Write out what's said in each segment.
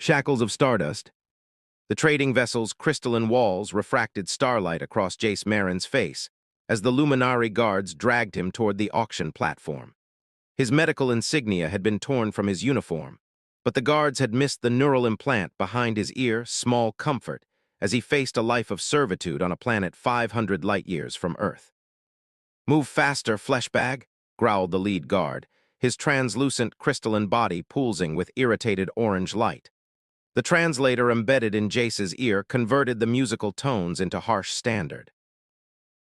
Shackles of stardust. The trading vessel's crystalline walls refracted starlight across Jace Marin's face as the Luminari guards dragged him toward the auction platform. His medical insignia had been torn from his uniform, but the guards had missed the neural implant behind his ear, small comfort, as he faced a life of servitude on a planet 500 light-years from Earth. "Move faster, fleshbag," growled the lead guard, his translucent crystalline body pulsing with irritated orange light. The translator embedded in Jace's ear converted the musical tones into harsh standard.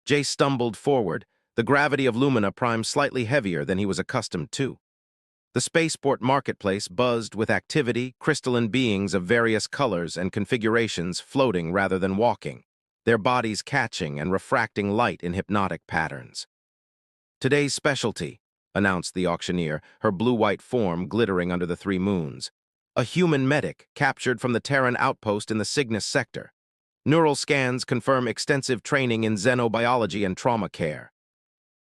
Jace stumbled forward, the gravity of Lumina primed slightly heavier than he was accustomed to. The spaceport marketplace buzzed with activity, crystalline beings of various colors and configurations floating rather than walking, their bodies catching and refracting light in hypnotic patterns. "Today's specialty," announced the auctioneer, her blue-white form glittering under the three moons. "A human medic captured from the Terran outpost in the Cygnus sector. Neural scans confirm extensive training in xenobiology and trauma care."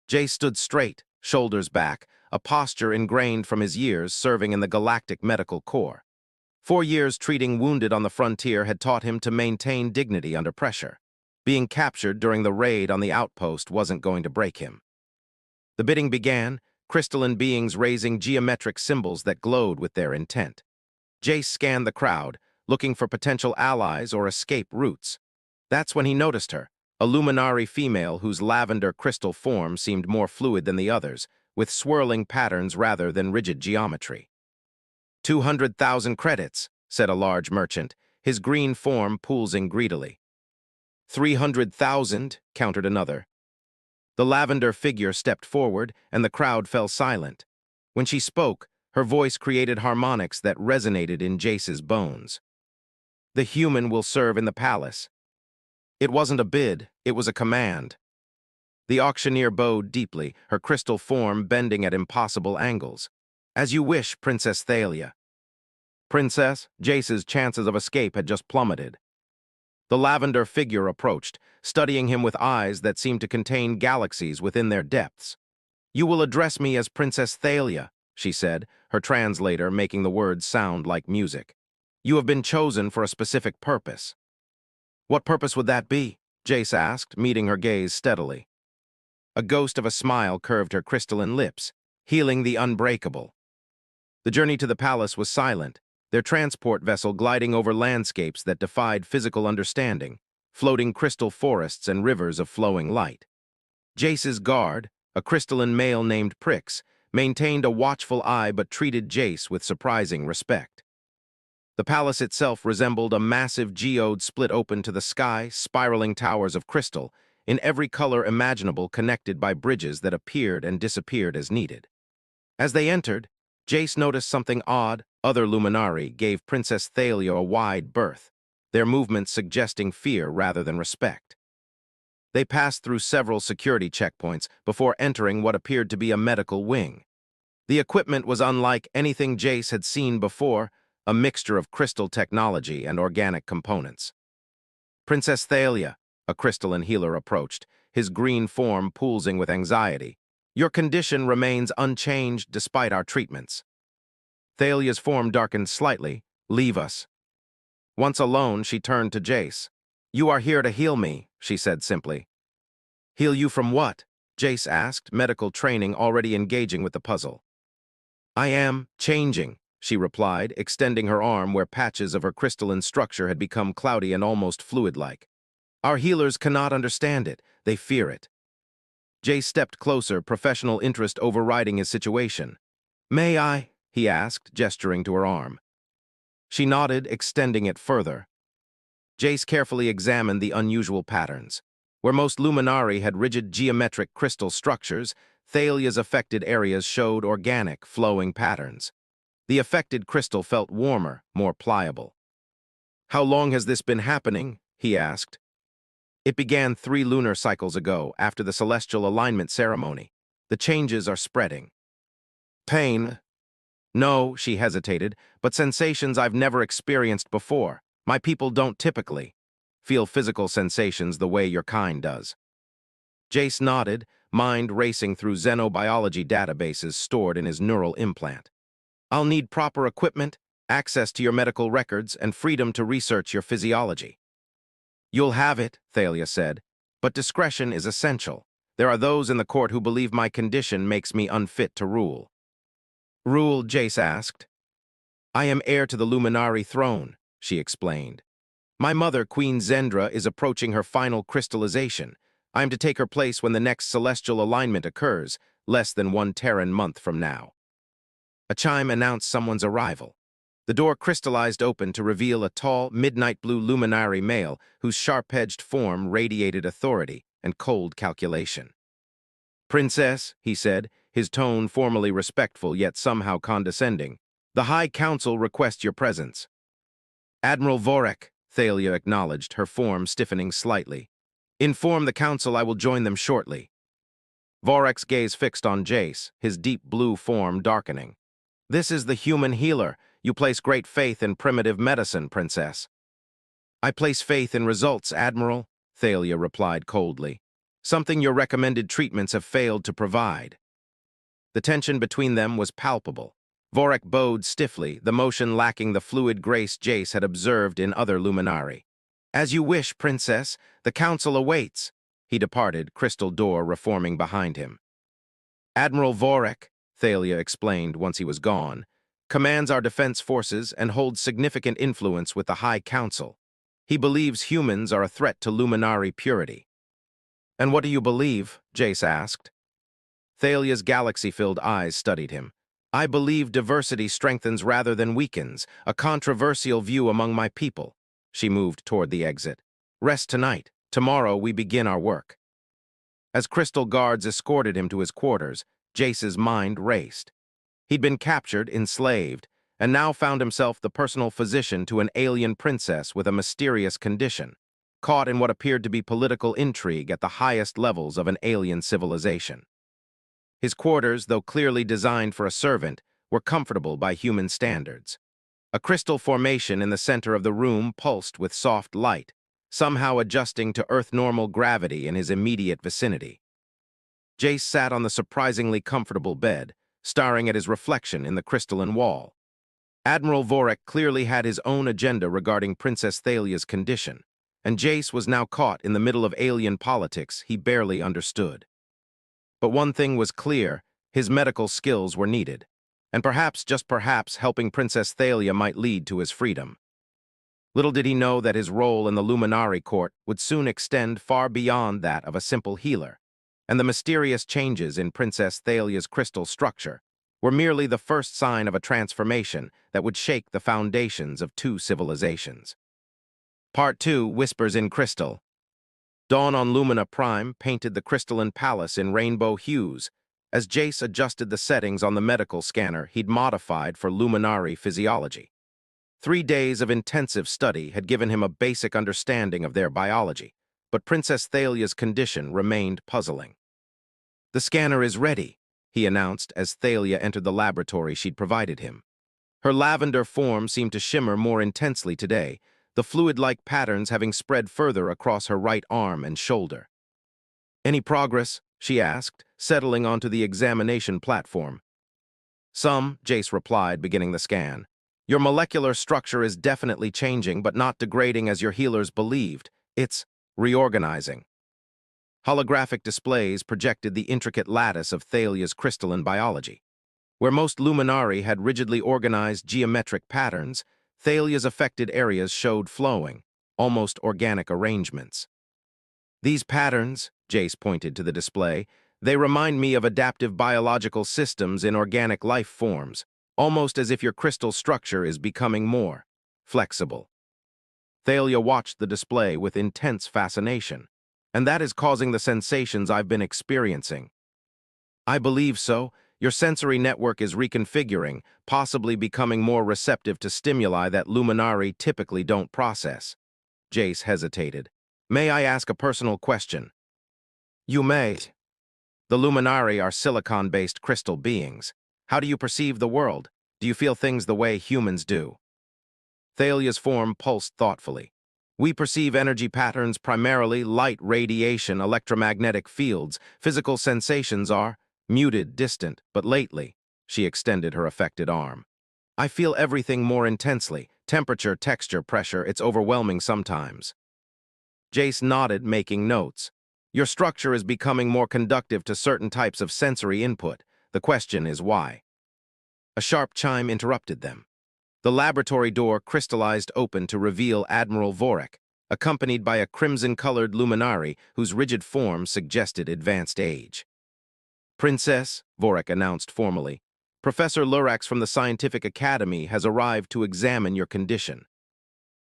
Jay stood straight, shoulders back, a posture ingrained from his years serving in the Galactic Medical Corps. 4 years treating wounded on the frontier had taught him to maintain dignity under pressure. Being captured during the raid on the outpost wasn't going to break him. The bidding began, crystalline beings raising geometric symbols that glowed with their intent. Jace scanned the crowd, looking for potential allies or escape routes. That's when he noticed her, a Luminari female whose lavender crystal form seemed more fluid than the others, with swirling patterns rather than rigid geometry. 200,000 credits, said a large merchant, his green form pulsing greedily. 300,000, countered another. The lavender figure stepped forward, and the crowd fell silent. When she spoke, her voice created harmonics that resonated in Jace's bones. "The human will serve in the palace." It wasn't a bid, it was a command. The auctioneer bowed deeply, her crystal form bending at impossible angles. "As you wish, Princess Thalia." "Princess?" Jace's chances of escape had just plummeted. The lavender figure approached, studying him with eyes that seemed to contain galaxies within their depths. "You will address me as Princess Thalia," she said, her translator making the words sound like music. "You have been chosen for a specific purpose." "What purpose would that be?" Jace asked, meeting her gaze steadily. A ghost of a smile curved her crystalline lips, healing the unbreakable. The journey to the palace was silent, their transport vessel gliding over landscapes that defied physical understanding, floating crystal forests and rivers of flowing light. Jace's guard, a crystalline male named Prix, maintained a watchful eye but treated Jace with surprising respect. The palace itself resembled a massive geode split open to the sky, spiraling towers of crystal, in every color imaginable connected by bridges that appeared and disappeared as needed. As they entered, Jace noticed something odd. Other Luminari gave Princess Thalia a wide berth, their movements suggesting fear rather than respect. They passed through several security checkpoints before entering what appeared to be a medical wing. The equipment was unlike anything Jace had seen before, a mixture of crystal technology and organic components. "Princess Thalia," a crystalline healer approached, his green form pulsing with anxiety. "Your condition remains unchanged despite our treatments." Thalia's form darkened slightly. "Leave us." Once alone, she turned to Jace. "You are here to heal me," she said simply. "Heal you from what?" Jace asked, medical training already engaging with the puzzle. "I am changing," she replied, extending her arm where patches of her crystalline structure had become cloudy and almost fluid-like. "Our healers cannot understand it. They fear it." Jace stepped closer, professional interest overriding his situation. "May I?" he asked, gesturing to her arm. She nodded, extending it further. Jace carefully examined the unusual patterns. Where most Luminari had rigid geometric crystal structures, Thalia's affected areas showed organic, flowing patterns. The affected crystal felt warmer, more pliable. "How long has this been happening?" he asked. "It began 3 lunar cycles ago, after the celestial alignment ceremony. The changes are spreading." "Pain?" "No," she hesitated, "but sensations I've never experienced before. My people don't typically feel physical sensations the way your kind does." Jace nodded, mind racing through xenobiology databases stored in his neural implant. "I'll need proper equipment access to your medical records, and freedom to research your physiology. You'll have it, Thalia said, but discretion is essential. There are those in the court who believe my condition makes me unfit to rule. Rule, Jace asked. I am heir to the Luminari throne, she explained. My mother, Queen Zendra, is approaching her final crystallization. I am to take her place when the next celestial alignment occurs, less than 1 Terran month from now. A chime announced someone's arrival. The door crystallized open to reveal a tall, midnight blue luminary male whose sharp-edged form radiated authority and cold calculation. Princess, he said, his tone formally respectful yet somehow condescending, the High Council requests your presence. Admiral Vorek, Thalia acknowledged, her form stiffening slightly. Inform the Council I will join them shortly. Vorek's gaze fixed on Jace, his deep blue form darkening. This is the human healer. You place great faith in primitive medicine, Princess. I place faith in results, Admiral, Thalia replied coldly. Something your recommended treatments have failed to provide. The tension between them was palpable. Vorek bowed stiffly, the motion lacking the fluid grace Jace had observed in other Luminari. As you wish, Princess. The Council awaits. He departed, crystal door reforming behind him. Admiral Vorek, Thalia explained once he was gone, commands our defense forces and holds significant influence with the High Council. He believes humans are a threat to Luminari purity. And what do you believe? Jace asked. Thalia's galaxy-filled eyes studied him. I believe diversity strengthens rather than weakens, a controversial view among my people. She moved toward the exit. Rest tonight. Tomorrow we begin our work. As crystal guards escorted him to his quarters, Jace's mind raced. He'd been captured, enslaved, and now found himself the personal physician to an alien princess with a mysterious condition, caught in what appeared to be political intrigue at the highest levels of an alien civilization. His quarters, though clearly designed for a servant, were comfortable by human standards. A crystal formation in the center of the room pulsed with soft light, somehow adjusting to Earth-normal gravity in his immediate vicinity. Jace sat on the surprisingly comfortable bed, staring at his reflection in the crystalline wall. Admiral Vorek clearly had his own agenda regarding Princess Thalia's condition, and Jace was now caught in the middle of alien politics he barely understood. But one thing was clear, his medical skills were needed, and perhaps, just perhaps, helping Princess Thalia might lead to his freedom. Little did he know that his role in the Luminari court would soon extend far beyond that of a simple healer, and the mysterious changes in Princess Thalia's crystal structure were merely the first sign of a transformation that would shake the foundations of 2 civilizations. Part 2, Whispers in Crystal. Dawn on Lumina Prime painted the crystalline palace in rainbow hues as Jace adjusted the settings on the medical scanner he'd modified for Luminari physiology. 3 days of intensive study had given him a basic understanding of their biology, but Princess Thalia's condition remained puzzling. The scanner is ready, he announced as Thalia entered the laboratory she'd provided him. Her lavender form seemed to shimmer more intensely today, the fluid-like patterns having spread further across her right arm and shoulder. Any progress? She asked, settling onto the examination platform. Some, Jace replied, beginning the scan. Your molecular structure is definitely changing, but not degrading as your healers believed. It's reorganizing. Holographic displays projected the intricate lattice of Thalia's crystalline biology. Where most Luminari had rigidly organized geometric patterns, Thalia's affected areas showed flowing, almost organic arrangements. These patterns, Jace pointed to the display, they remind me of adaptive biological systems in organic life forms, almost as if your crystal structure is becoming more flexible. Thalia watched the display with intense fascination, and that is causing the sensations I've been experiencing. I believe so. Your sensory network is reconfiguring, possibly becoming more receptive to stimuli that Luminari typically don't process. Jace hesitated. May I ask a personal question? You may. The Luminari are silicon-based crystal beings. How do you perceive the world? Do you feel things the way humans do? Thalia's form pulsed thoughtfully. We perceive energy patterns primarily light radiation, electromagnetic fields. Physical sensations are muted, distant, but lately, she extended her affected arm. I feel everything more intensely. Temperature, texture, pressure, it's overwhelming sometimes. Jace nodded, making notes. Your structure is becoming more conductive to certain types of sensory input. The question is why? A sharp chime interrupted them. The laboratory door crystallized open to reveal Admiral Vorak, accompanied by a crimson-colored luminary whose rigid form suggested advanced age. Princess, Vorak announced formally, Professor Lurax from the Scientific Academy has arrived to examine your condition.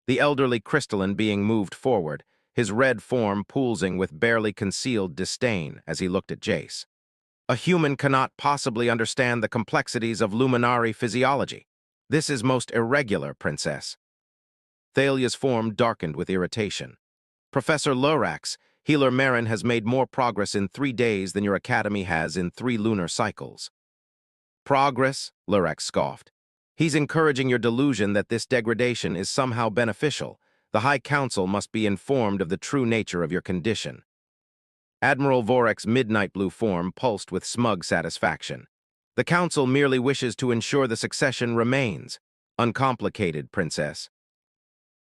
The elderly crystalline being moved forward, his red form pulsing with barely concealed disdain as he looked at Jace. A human cannot possibly understand the complexities of luminary physiology. This is most irregular, Princess. Thalia's form darkened with irritation. Professor Lurax, Healer Marin has made more progress in 3 days than your academy has in 3 lunar cycles. Progress? Lurax scoffed. He's encouraging your delusion that this degradation is somehow beneficial. The High Council must be informed of the true nature of your condition. Admiral Vorak's midnight blue form pulsed with smug satisfaction. The Council merely wishes to ensure the succession remains. Uncomplicated, Princess.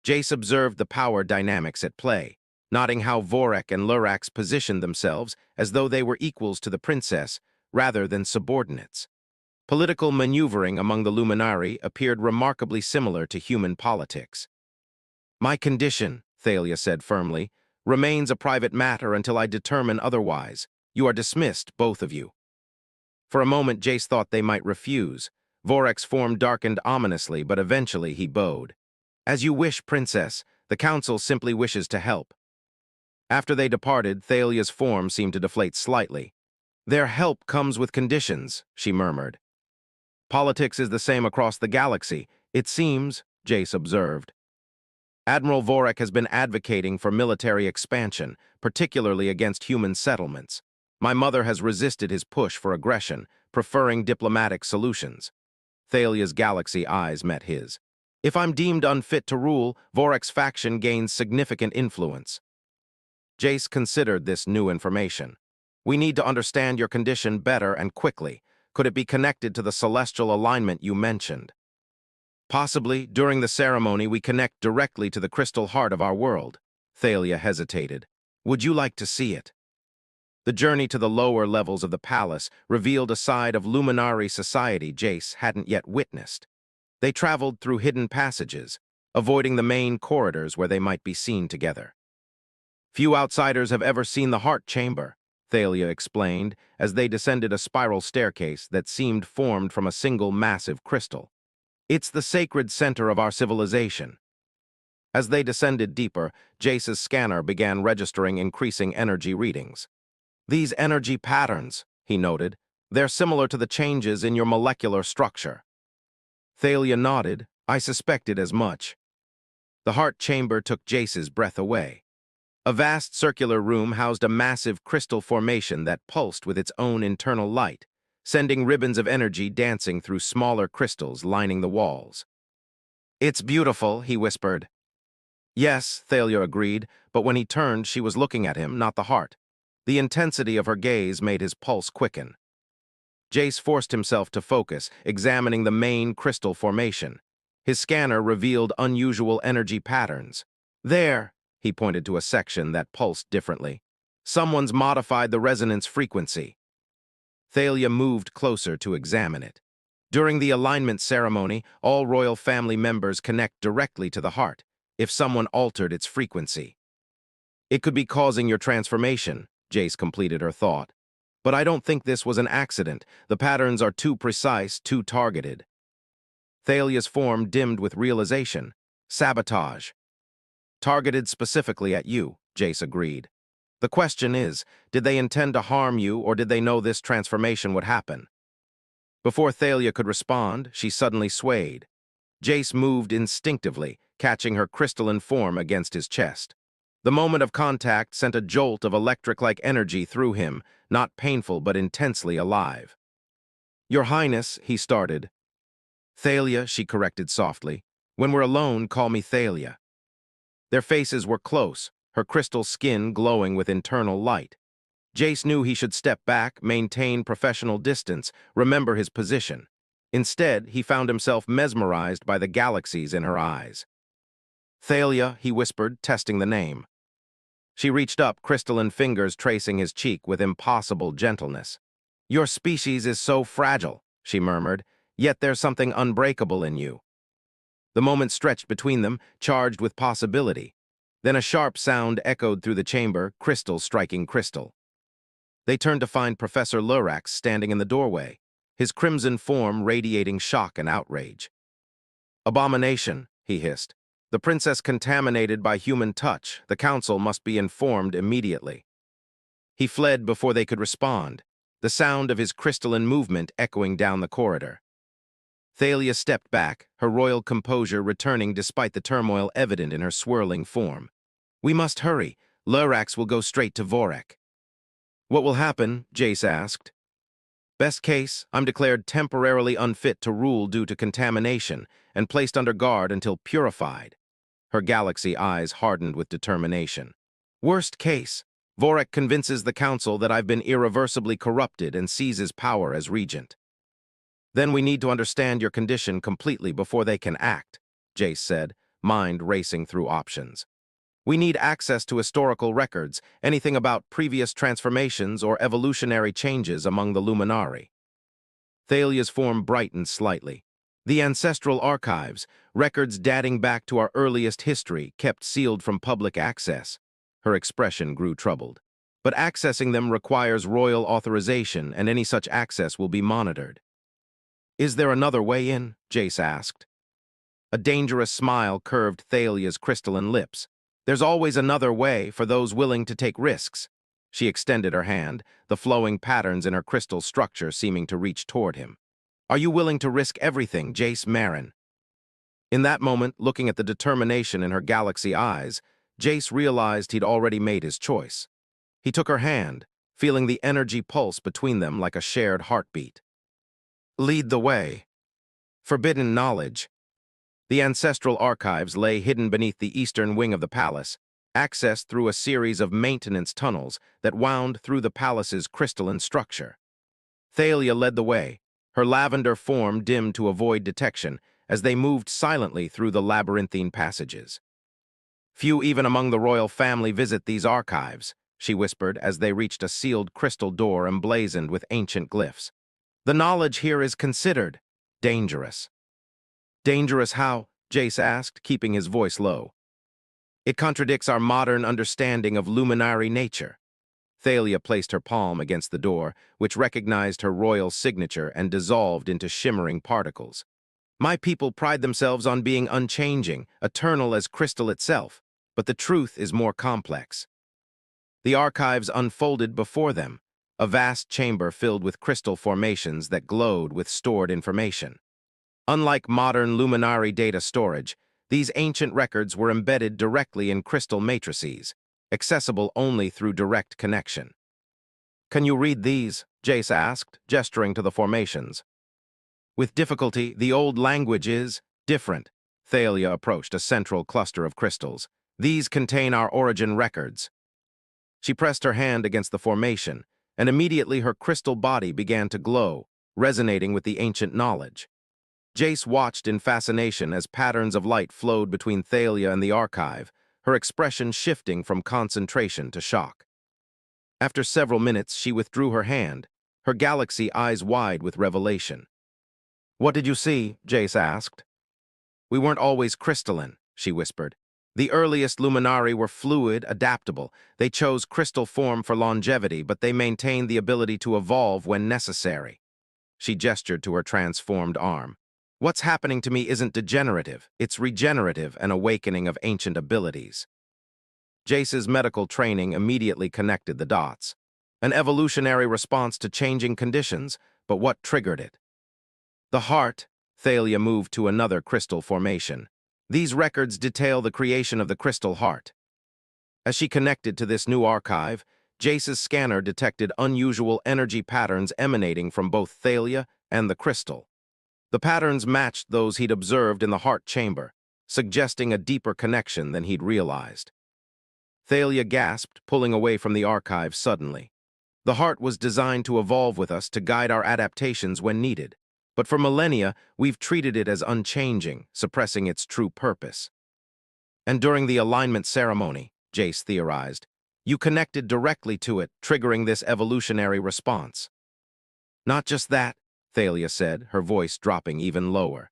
Jace observed the power dynamics at play, noting how Vorak and Lurax positioned themselves as though they were equals to the Princess, rather than subordinates. Political maneuvering among the Luminari appeared remarkably similar to human politics. My condition, Thalia said firmly, remains a private matter until I determine otherwise. You are dismissed, both of you. For a moment, Jace thought they might refuse. Vorak's form darkened ominously, but eventually he bowed. As you wish, Princess. The Council simply wishes to help. After they departed, Thalia's form seemed to deflate slightly. Their help comes with conditions, she murmured. Politics is the same across the galaxy, it seems, Jace observed. Admiral Vorak has been advocating for military expansion, particularly against human settlements. My mother has resisted his push for aggression, preferring diplomatic solutions. Thalia's galaxy eyes met his. If I'm deemed unfit to rule, Vorak's faction gains significant influence. Jace considered this new information. We need to understand your condition better and quickly. Could it be connected to the celestial alignment you mentioned? Possibly, during the ceremony, we connect directly to the crystal heart of our world. Thalia hesitated. Would you like to see it? The journey to the lower levels of the palace revealed a side of luminary society Jace hadn't yet witnessed. They traveled through hidden passages, avoiding the main corridors where they might be seen together. Few outsiders have ever seen the heart chamber, Thalia explained as they descended a spiral staircase that seemed formed from a single massive crystal. It's the sacred center of our civilization. As they descended deeper, Jace's scanner began registering increasing energy readings. These energy patterns, he noted, they're similar to the changes in your molecular structure. Thalia nodded. I suspected as much. The heart chamber took Jace's breath away. A vast circular room housed a massive crystal formation that pulsed with its own internal light, sending ribbons of energy dancing through smaller crystals lining the walls. It's beautiful, he whispered. Yes, Thalia agreed, but when he turned, she was looking at him, not the heart. The intensity of her gaze made his pulse quicken. Jace forced himself to focus, examining the main crystal formation. His scanner revealed unusual energy patterns. There, he pointed to a section that pulsed differently. Someone's modified the resonance frequency. Thalia moved closer to examine it. During the alignment ceremony, all royal family members connect directly to the heart, if someone altered its frequency. It could be causing your transformation, Jace completed her thought. But I don't think this was an accident. The patterns are too precise, too targeted. Thalia's form dimmed with realization. Sabotage. Targeted specifically at you, Jace agreed. The question is, did they intend to harm you or did they know this transformation would happen? Before Thalia could respond, she suddenly swayed. Jace moved instinctively, catching her crystalline form against his chest. The moment of contact sent a jolt of electric-like energy through him, not painful but intensely alive. Your Highness, he started. Thalia, she corrected softly. When we're alone, call me Thalia. Their faces were close, her crystal skin glowing with internal light. Jace knew he should step back, maintain professional distance, remember his position. Instead, he found himself mesmerized by the galaxies in her eyes. Thalia, he whispered, testing the name. She reached up, crystalline fingers tracing his cheek with impossible gentleness. Your species is so fragile, she murmured, yet there's something unbreakable in you. The moment stretched between them, charged with possibility. Then a sharp sound echoed through the chamber, crystal striking crystal. They turned to find Professor Lurax standing in the doorway, his crimson form radiating shock and outrage. Abomination, he hissed. The princess contaminated by human touch. The council must be informed immediately. He fled before they could respond, the sound of his crystalline movement echoing down the corridor. Thalia stepped back, her royal composure returning despite the turmoil evident in her swirling form. We must hurry. Lurax will go straight to Vorek. What will happen? Jace asked. Best case, I'm declared temporarily unfit to rule due to contamination and placed under guard until purified. Her galaxy eyes hardened with determination. Worst case, Vorek convinces the council that I've been irreversibly corrupted and seizes power as regent. Then we need to understand your condition completely before they can act, Jace said, mind racing through options. We need access to historical records, anything about previous transformations or evolutionary changes among the Luminari. Thalia's form brightened slightly. The ancestral archives, records dating back to our earliest history, kept sealed from public access. Her expression grew troubled. But accessing them requires royal authorization, and any such access will be monitored. Is there another way in? Jace asked. A dangerous smile curved Thalia's crystalline lips. There's always another way for those willing to take risks. She extended her hand, the flowing patterns in her crystal structure seeming to reach toward him. Are you willing to risk everything, Jace Marin? In that moment, looking at the determination in her galaxy eyes, Jace realized he'd already made his choice. He took her hand, feeling the energy pulse between them like a shared heartbeat. Lead the way. Forbidden knowledge. The ancestral archives lay hidden beneath the eastern wing of the palace, accessed through a series of maintenance tunnels that wound through the palace's crystalline structure. Thalia led the way, her lavender form dimmed to avoid detection as they moved silently through the labyrinthine passages. Few even among the royal family visit these archives, she whispered as they reached a sealed crystal door emblazoned with ancient glyphs. The knowledge here is considered dangerous. Dangerous how? Jace asked, keeping his voice low. It contradicts our modern understanding of luminary nature. Thalia placed her palm against the door, which recognized her royal signature and dissolved into shimmering particles. My people pride themselves on being unchanging, eternal as crystal itself, but the truth is more complex. The archives unfolded before them, a vast chamber filled with crystal formations that glowed with stored information. Unlike modern luminary data storage, these ancient records were embedded directly in crystal matrices, accessible only through direct connection. Can you read these? Jace asked, gesturing to the formations. With difficulty, the old language is different. Thalia approached a central cluster of crystals. These contain our origin records. She pressed her hand against the formation, and immediately her crystal body began to glow, resonating with the ancient knowledge. Jace watched in fascination as patterns of light flowed between Thalia and the archive, her expression shifting from concentration to shock. After several minutes, she withdrew her hand, her galaxy eyes wide with revelation. What did you see? Jace asked. We weren't always crystalline, she whispered. The earliest Luminari were fluid, adaptable. They chose crystal form for longevity, but they maintained the ability to evolve when necessary. She gestured to her transformed arm. What's happening to me isn't degenerative, it's regenerative, an awakening of ancient abilities. Jace's medical training immediately connected the dots. An evolutionary response to changing conditions, but what triggered it? The heart. Thalia moved to another crystal formation. These records detail the creation of the crystal heart. As she connected to this new archive, Jace's scanner detected unusual energy patterns emanating from both Thalia and the crystal. The patterns matched those he'd observed in the heart chamber, suggesting a deeper connection than he'd realized. Thalia gasped, pulling away from the archive suddenly. The heart was designed to evolve with us to guide our adaptations when needed. But for millennia, we've treated it as unchanging, suppressing its true purpose. And during the alignment ceremony, Jace theorized, you connected directly to it, triggering this evolutionary response. Not just that, Thalia said, her voice dropping even lower.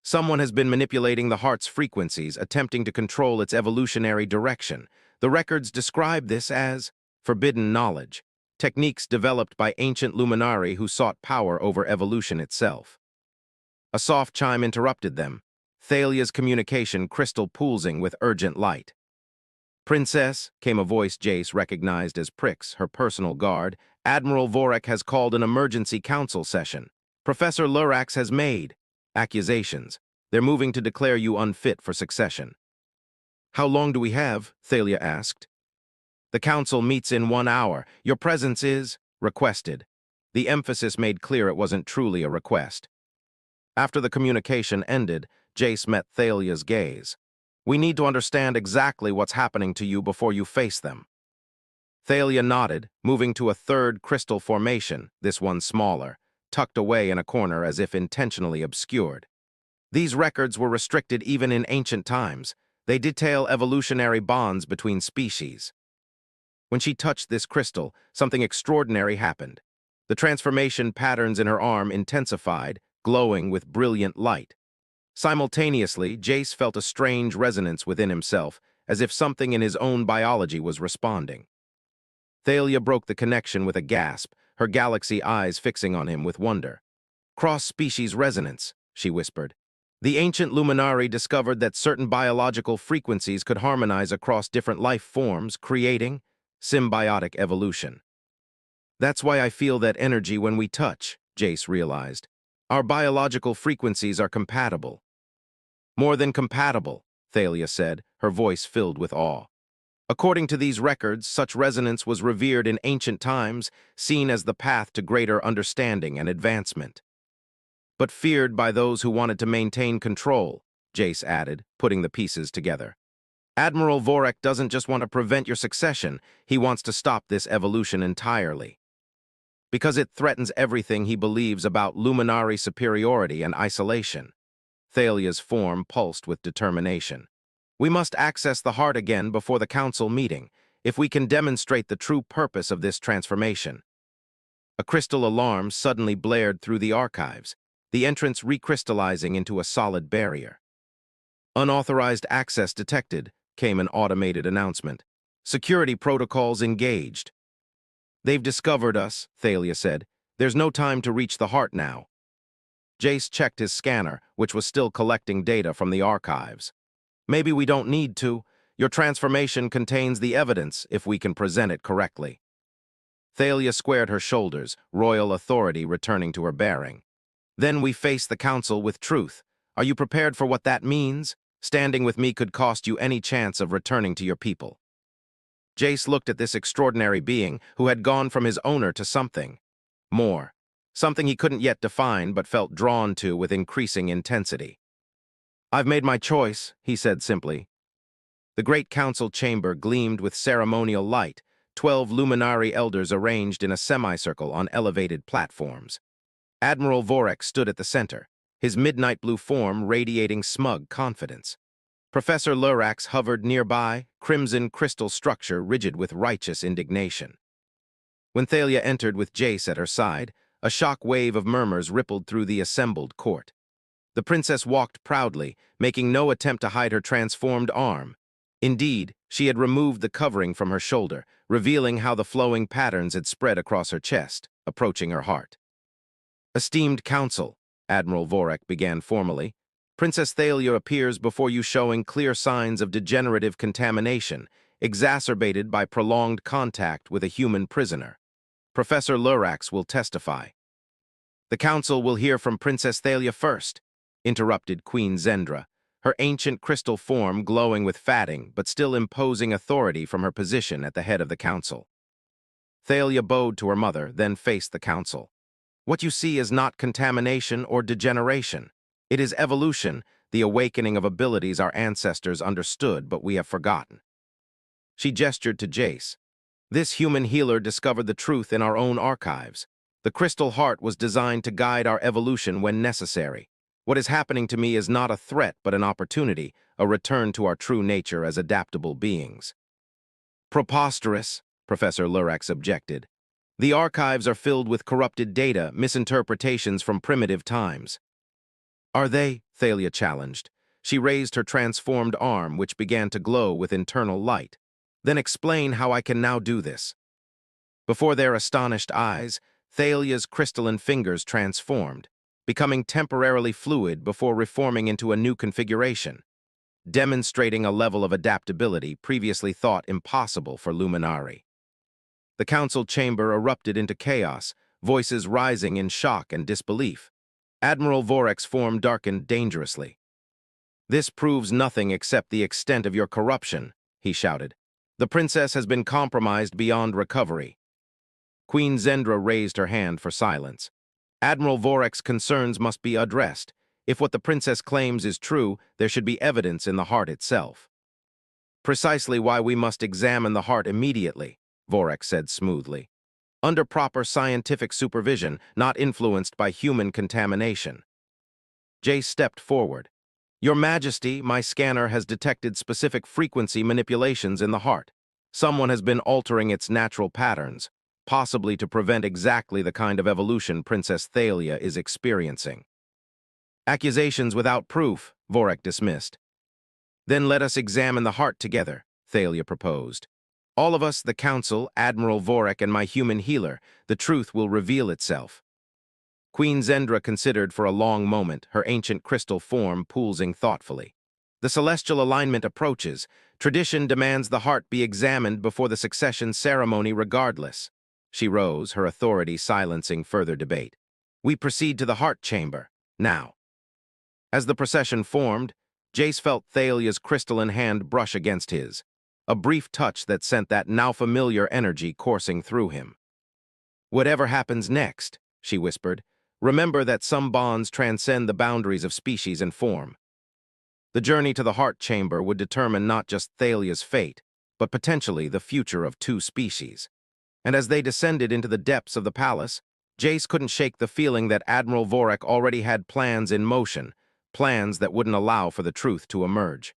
Someone has been manipulating the heart's frequencies, attempting to control its evolutionary direction. The records describe this as forbidden knowledge, techniques developed by ancient luminari who sought power over evolution itself. A soft chime interrupted them, Thalia's communication crystal pulsing with urgent light. Princess, came a voice Jace recognized as Prix, her personal guard, Admiral Vorak has called an emergency council session. Professor Lurax has made accusations. They're moving to declare you unfit for succession. How long do we have? Thalia asked. The council meets in 1 hour. Your presence is requested. The emphasis made clear it wasn't truly a request. After the communication ended, Jace met Thalia's gaze. We need to understand exactly what's happening to you before you face them. Thalia nodded, moving to a third crystal formation, this one smaller, tucked away in a corner as if intentionally obscured. These records were restricted even in ancient times. They detail evolutionary bonds between species. When she touched this crystal, something extraordinary happened. The transformation patterns in her arm intensified, glowing with brilliant light. Simultaneously, Jace felt a strange resonance within himself, as if something in his own biology was responding. Thalia broke the connection with a gasp, her galaxy eyes fixing on him with wonder. Cross-species resonance, she whispered. The ancient luminari discovered that certain biological frequencies could harmonize across different life forms, creating symbiotic evolution. That's why I feel that energy when we touch, Jace realized. Our biological frequencies are compatible. More than compatible, Thalia said, her voice filled with awe. According to these records, such resonance was revered in ancient times, seen as the path to greater understanding and advancement. But feared by those who wanted to maintain control, Jace added, putting the pieces together. Admiral Vorak doesn't just want to prevent your succession, he wants to stop this evolution entirely. Because it threatens everything he believes about luminary superiority and isolation. Thalia's form pulsed with determination. We must access the heart again before the council meeting, if we can demonstrate the true purpose of this transformation. A crystal alarm suddenly blared through the archives, the entrance recrystallizing into a solid barrier. Unauthorized access detected, came an automated announcement. Security protocols engaged. They've discovered us, Thalia said. There's no time to reach the heart now. Jace checked his scanner, which was still collecting data from the archives. Maybe we don't need to. Your transformation contains the evidence if we can present it correctly. Thalia squared her shoulders, royal authority returning to her bearing. Then we face the council with truth. Are you prepared for what that means? Standing with me could cost you any chance of returning to your people. Jace looked at this extraordinary being who had gone from his owner to something more. Something he couldn't yet define but felt drawn to with increasing intensity. I've made my choice, he said simply. The great council chamber gleamed with ceremonial light, 12 luminari elders arranged in a semicircle on elevated platforms. Admiral Vorak stood at the center, his midnight blue form radiating smug confidence. Professor Lurax hovered nearby, crimson crystal structure rigid with righteous indignation. When Thalia entered with Jace at her side, a shock wave of murmurs rippled through the assembled court. The princess walked proudly, making no attempt to hide her transformed arm. Indeed, she had removed the covering from her shoulder, revealing how the flowing patterns had spread across her chest, approaching her heart. Esteemed council, Admiral Vorak began formally, Princess Thalia appears before you showing clear signs of degenerative contamination, exacerbated by prolonged contact with a human prisoner. Professor Lurax will testify. The council will hear from Princess Thalia first, interrupted Queen Zendra, her ancient crystal form glowing with fatting but still imposing authority from her position at the head of the council. Thalia bowed to her mother, then faced the council. What you see is not contamination or degeneration. It is evolution, the awakening of abilities our ancestors understood but we have forgotten. She gestured to Jace. This human healer discovered the truth in our own archives. The crystal heart was designed to guide our evolution when necessary. What is happening to me is not a threat but an opportunity, a return to our true nature as adaptable beings. Preposterous, Professor Lurex objected. The archives are filled with corrupted data, misinterpretations from primitive times. Are they? Thalia challenged. She raised her transformed arm, which began to glow with internal light. Then explain how I can now do this. Before their astonished eyes, Thalia's crystalline fingers transformed, becoming temporarily fluid before reforming into a new configuration, demonstrating a level of adaptability previously thought impossible for Luminari. The council chamber erupted into chaos, voices rising in shock and disbelief. Admiral Vorek's form darkened dangerously. "This proves nothing except the extent of your corruption," he shouted. "The princess has been compromised beyond recovery." Queen Zendra raised her hand for silence. Admiral Vorek's concerns must be addressed. If what the princess claims is true, there should be evidence in the heart itself. "Precisely why we must examine the heart immediately," Vorek said smoothly. "Under proper scientific supervision, not influenced by human contamination." Jay stepped forward. "Your Majesty, my scanner has detected specific frequency manipulations in the heart. Someone has been altering its natural patterns, possibly to prevent exactly the kind of evolution Princess Thalia is experiencing." "Accusations without proof," Vorek dismissed. "Then let us examine the heart together," Thalia proposed. "All of us, the Council, Admiral Vorek, and my human healer, the truth will reveal itself." Queen Zendra considered for a long moment, her ancient crystal form pulsing thoughtfully. "The celestial alignment approaches. Tradition demands the heart be examined before the succession ceremony regardless." She rose, her authority silencing further debate. "We proceed to the heart chamber, now." As the procession formed, Jace felt Thalia's crystalline hand brush against his, a brief touch that sent that now familiar energy coursing through him. "Whatever happens next," she whispered, "remember that some bonds transcend the boundaries of species and form." The journey to the heart chamber would determine not just Thalia's fate, but potentially the future of two species. And as they descended into the depths of the palace, Jace couldn't shake the feeling that Admiral Vorek already had plans in motion, plans that wouldn't allow for the truth to emerge.